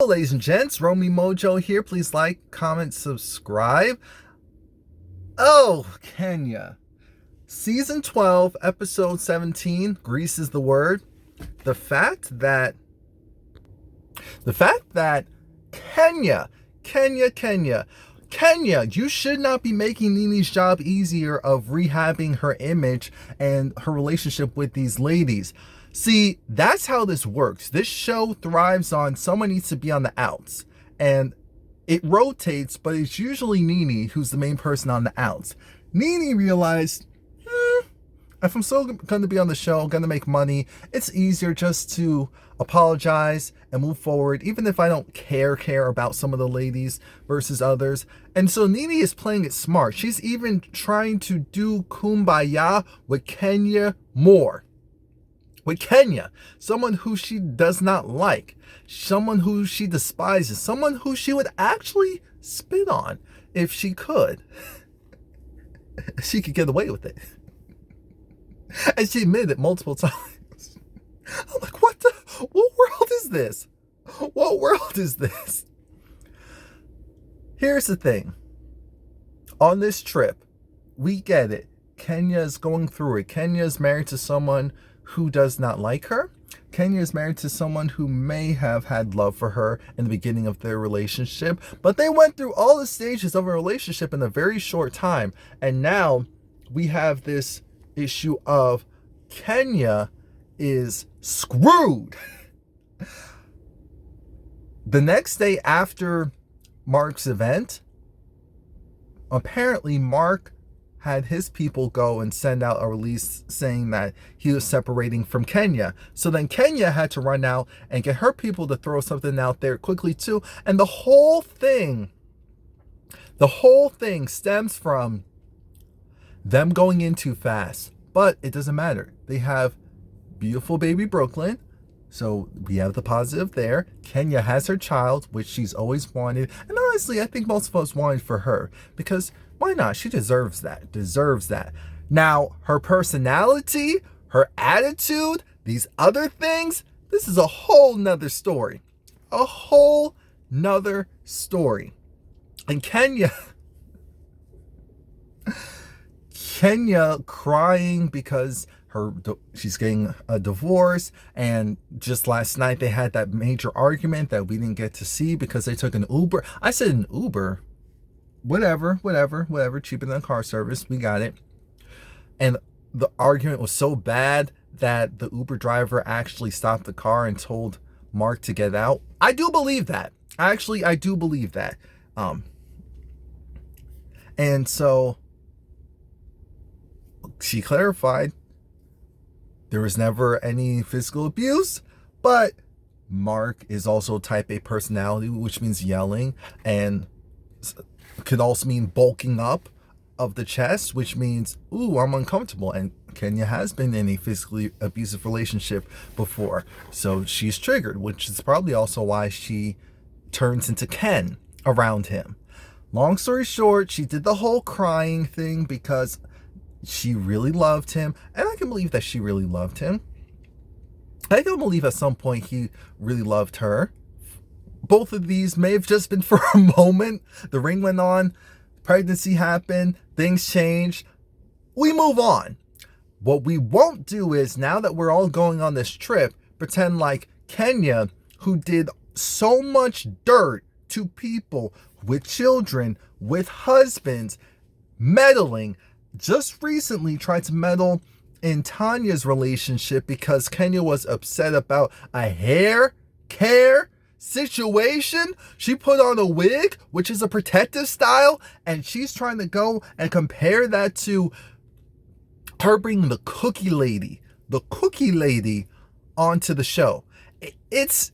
Ladies and gents, Romie Mojo here. Please like, comment, subscribe. Oh, Kenya. Season 12, episode 17, Grease is the word. The fact that Kenya, you should not be making Nene's job easier of rehabbing her image and her relationship with these ladies. See, that's how this works. This show thrives on someone needs to be on the outs. And it rotates, but it's usually Nene who's the main person on the outs. Nene realized, if I'm still going to be on the show, going to make money, it's easier just to apologize and move forward, even if I don't care about some of the ladies versus others. And so Nene is playing it smart. She's even trying to do kumbaya with Kenya more. With Kenya, someone who she does not like, someone who she despises, someone who she would actually spit on if she could. She could get away with it. And she admitted it multiple times. I'm like, what world is this? What world is this? Here's the thing. On this trip, we get it. Kenya's going through it. Kenya's married to someone who does not like her. Kenya is married to someone who may have had love for her in the beginning of their relationship, but they went through all the stages of a relationship in a very short time. And now we have this issue of Kenya is screwed. The next day after Mark's event, apparently Mark had his people go and send out a release saying that he was separating from Kenya. So then Kenya had to run out and get her people to throw something out there quickly too. And the whole thing stems from them going in too fast. But it doesn't matter. They have beautiful baby Brooklyn. So we have the positive there. Kenya has her child, which she's always wanted. And honestly, I think most of us wanted for her. Because why not? She deserves that. Now, her personality, her attitude, these other things, this is a whole nother story. A whole nother story. And Kenya crying because she's getting a divorce, and just last night they had that major argument that we didn't get to see because they took an Uber. I said an Uber. Whatever, cheaper than car service, we got it. And the argument was so bad that the Uber driver actually stopped the car and told Mark to get out. I do believe that. I do believe that. And so she clarified there was never any physical abuse, but Mark is also type A personality, which means yelling, and could also mean bulking up of the chest, which means, ooh, I'm uncomfortable. And Kenya has been in a physically abusive relationship before, so she's triggered, which is probably also why she turns into Ken around him. Long story short, she did the whole crying thing because she really loved him, and I can believe that she really loved him. I can believe at some point he really loved her. Both of these may have just been for a moment. The ring went on, pregnancy happened, things changed. We move on. What we won't do is, now that we're all going on this trip, pretend like Kenya, who did so much dirt to people with children, with husbands, meddling, just recently tried to meddle in Tanya's relationship because Kenya was upset about a hair care situation. She put on a wig, which is a protective style, and she's trying to go and compare that to her bringing the cookie lady onto the show. It's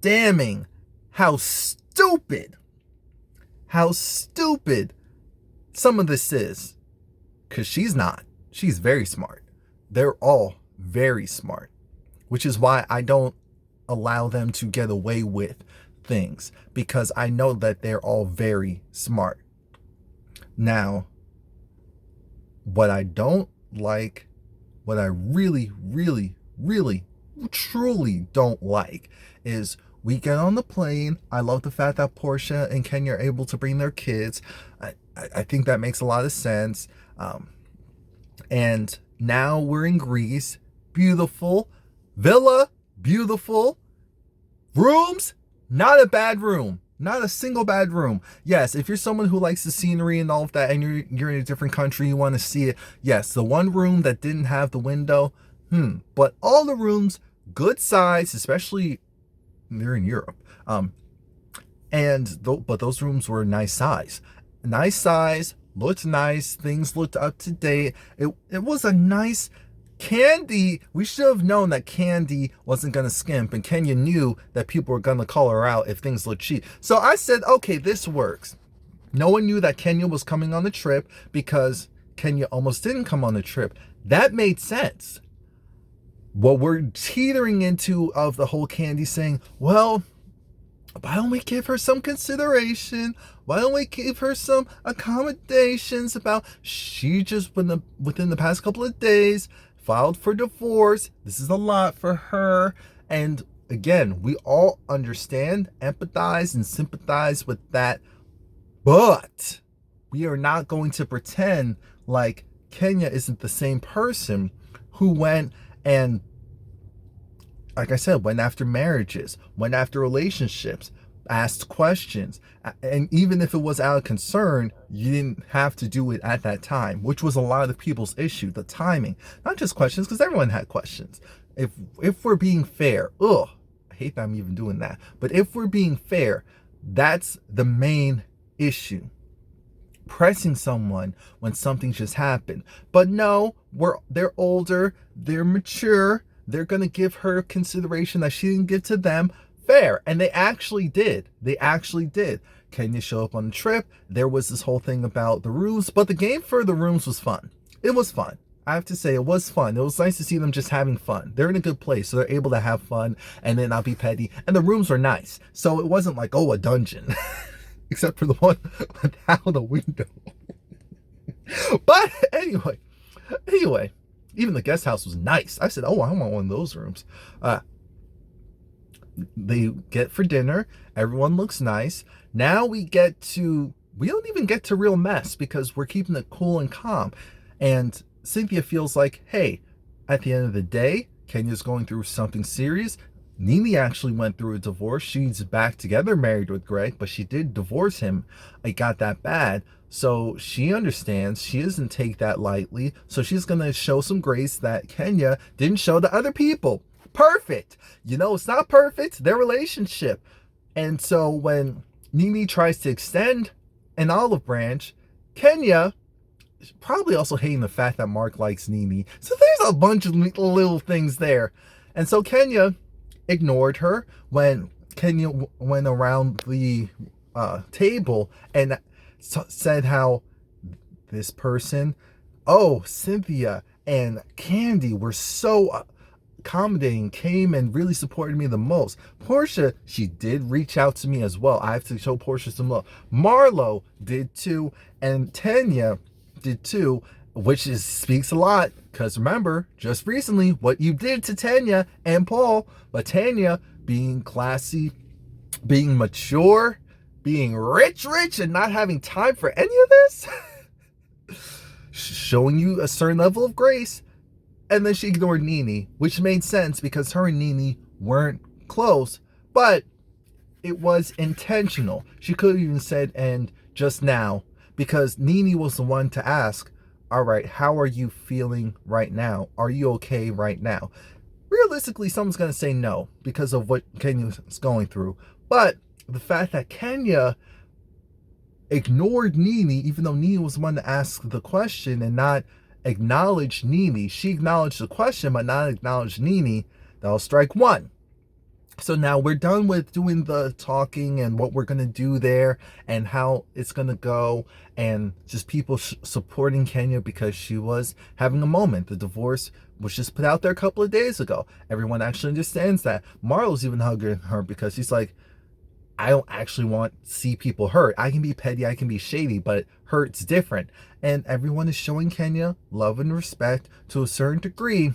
damning how stupid some of this is. Because she's very smart. They're all very smart, which is why I don't allow them to get away with things, because I know that they're all very smart. Now, what I don't like, what I really, truly don't like is We get on the plane. I love the fact that Portia and Kenya are able to bring their kids. I think that makes a lot of sense. And now we're in Greece. Beautiful. Villa, beautiful. Rooms, not a bad room. Not a single bad room. Yes, if you're someone who likes the scenery and all of that, and you're in a different country, you want to see it. Yes, the one room that didn't have the window, but all the rooms, good size, especially they're in Europe. But those rooms were nice size. Nice size, looked nice, things looked up to date. It was a nice Candy. We should have known that Candy wasn't going to skimp, and Kenya knew that people were going to call her out if things looked cheap. So I said, okay, this works. No one knew that Kenya was coming on the trip because Kenya almost didn't come on the trip. That made sense. What we're teetering into of the whole Candy saying, well, why don't we give her some consideration? Why don't we give her some accommodations about she just within the past couple of days filed for divorce. This is a lot for her. And again, we all understand, empathize, and sympathize with that. But we are not going to pretend like Kenya isn't the same person who went and, like I said, went after marriages, went after relationships, asked questions. And even if it was out of concern, you didn't have to do it at that time, which was a lot of people's issue, the timing. Not just questions, because everyone had questions. If we're being fair, I hate that I'm even doing that. But if we're being fair, that's the main issue. Pressing someone when something just happened. But no, they're older, they're mature, they're going to give her consideration that she didn't give to them. Fair. And they actually did. Kenya showed up on the trip. There was this whole thing about the rooms, but the game for the rooms was fun. It was fun. I have to say, it was fun. It was nice to see them just having fun. They're in a good place, so they're able to have fun and then not be petty. And the rooms were nice. So it wasn't like, a dungeon. Except for the one without the window. But anyway, even the guest house was nice. I said, I want one of those rooms. They get for dinner. Everyone looks nice. Now we don't even get to real mess because we're keeping it cool and calm. And Cynthia feels like, hey, at the end of the day, Kenya's going through something serious. Nene actually went through a divorce. She's back together, married with Greg, but she did divorce him. It got that bad. So she understands. She doesn't take that lightly. So she's going to show some grace that Kenya didn't show to other people. Perfect. It's not perfect, their relationship. And so when Nene tries to extend an olive branch, Kenya probably also hating the fact that Mark likes Nene. So there's a bunch of little things there. And so Kenya ignored her when Kenya went around the table and said how this person, Cynthia and Candy were so accommodating, came and really supported me the most. Portia, she did reach out to me as well. I have to show Portia some love. Marlo did too, and Tanya did too, which speaks a lot, because remember, just recently, what you did to Tanya and Paul. But Tanya, being classy, being mature, being rich, and not having time for any of this, showing you a certain level of grace. And then she ignored Nene, which made sense because her and Nene weren't close, but it was intentional. She could have even said, and just now, because Nene was the one to ask, all right, how are you feeling right now? Are you okay right now? Realistically, someone's going to say no because of what Kenya's going through. But the fact that Kenya ignored Nene, even though Nene was the one to ask the question and not acknowledge Nene. She acknowledged the question, but not acknowledged Nene. That'll strike one. So now we're done with doing the talking and what we're going to do there and how it's going to go, and just people supporting Kenya because she was having a moment. The divorce was just put out there a couple of days ago. Everyone actually understands that. Marlo's even hugging her because he's like, I don't actually want to see people hurt. I can be petty, I can be shady, but hurt's different. And everyone is showing Kenya love and respect to a certain degree.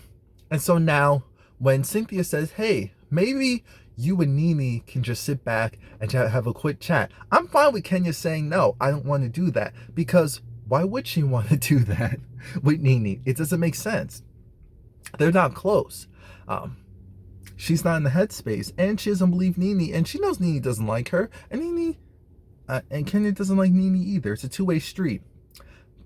And so now when Cynthia says, hey, maybe you and Nene can just sit back and have a quick chat. I'm fine with Kenya saying, no, I don't want to do that, because why would she want to do that with Nene? It doesn't make sense. They're not close. She's not in the headspace, and she doesn't believe Nene, and she knows Nene doesn't like her, and and Kenya doesn't like Nene either. It's a two-way street.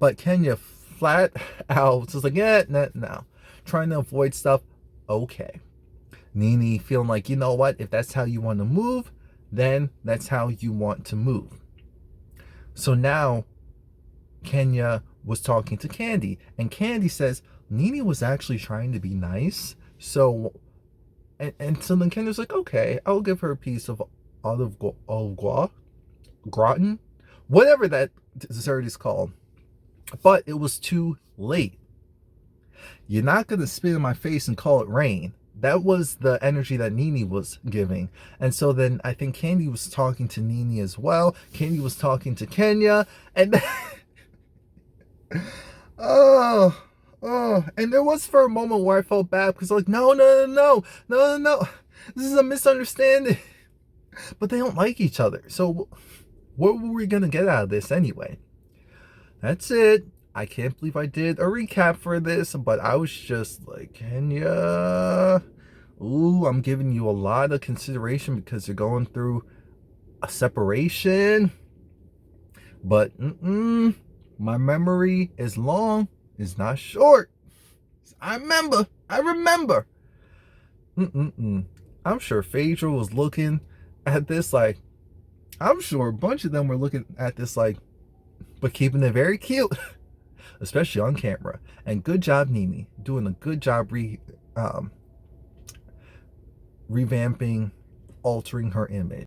But Kenya flat out just like, yeah, no. Trying to avoid stuff. Okay. Nene feeling like, you know what? If that's how you want to move, then that's how you want to move. So now Kenya was talking to Candy, and Candy says Nene was actually trying to be nice. So so then Kenya's like, okay, I'll give her a piece of olive gratin, whatever that dessert is called. But it was too late. You're not going to spit in my face and call it rain. That was the energy that Nene was giving. And so then I think Candy was talking to Nene as well. Candy was talking to Kenya. And and there was for a moment where I felt bad, because like, no. This is a misunderstanding. But they don't like each other. So what were we going to get out of this anyway? That's it. I can't believe I did a recap for this, but I was just like, Kenya, ooh, I'm giving you a lot of consideration because you're going through a separation. But my memory is long, it's not short. I remember. I'm sure Phaedra was looking at this like, I'm sure a bunch of them were looking at this like, but keeping it very cute, especially on camera. And good job, Nene, doing a good job revamping, altering her image.